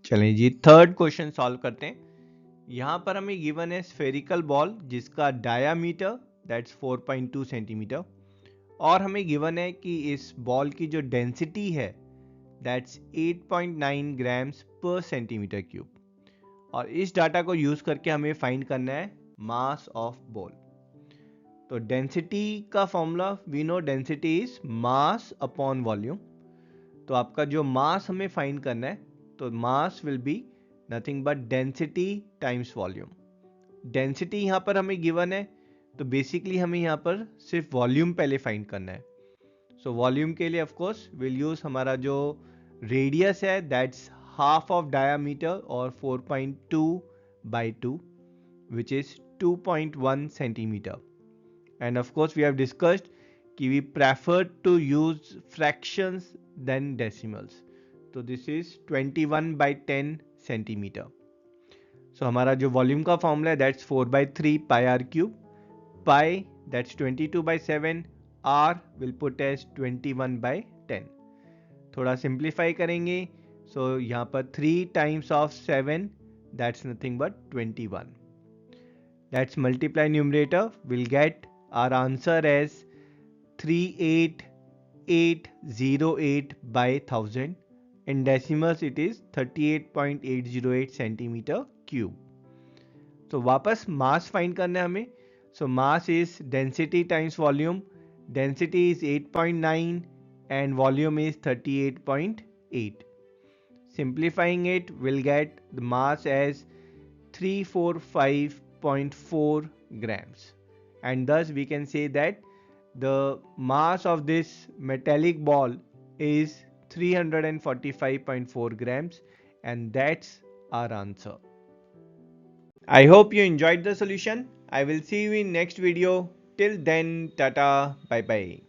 चलें जी, third question solve करते हैं। यहाँ पर हमें गिवन है स्फेरिकल बॉल जिसका डायामीटर दैट्स 4.2 सेंटीमीटर और हमें गिवन है कि इस बॉल की जो डेंसिटी है दैट्स 8.9 ग्राम्स पर सेंटीमीटर क्यूब, और इस डाटा को यूज करके हमें फाइंड करना है मास ऑफ बॉल। तो डेंसिटी का formula we know, density is mass upon volume. तो आपका जो मास हमें फाइंड करना है, तो mass will be nothing but density times volume. Density यहाँ पर हमें गिवन है, तो बेसिकली हमें यहाँ पर सिर्फ वॉल्यूम पहले फाइंड करना है। सो वॉल्यूम के लिए ऑफ कोर्स विल यूज हमारा जो रेडियस है दैट्स हाफ ऑफ डायामीटर और 4.2 by 2 which is 2.1 centimeter. And of course we have discussed कि we prefer to use fractions than decimals. तो this is 21 by 10 centimeter. So हमारा जो volume का formula है that's 4/3 pi r cube. Pi that's 22 by 7. R will put as 21 by 10. थोड़ा simplify करेंगे, सो यहाँ पर 3 times of 7 that's nothing but 21. Let's multiply numerator, we'll get our answer as 38808 by 1000. In decimals it is 38.808 centimeter cube. तो वापस mass find करना है हमें। So mass is density times volume. Density is 8.9 and volume is 38.8. Simplifying it, we'll get the mass as 345.4 grams, and thus we can say that the mass of this metallic ball is 345.4 grams, and that's our answer. I hope you enjoyed the solution. I will see you in next video. Till then, tata, bye bye.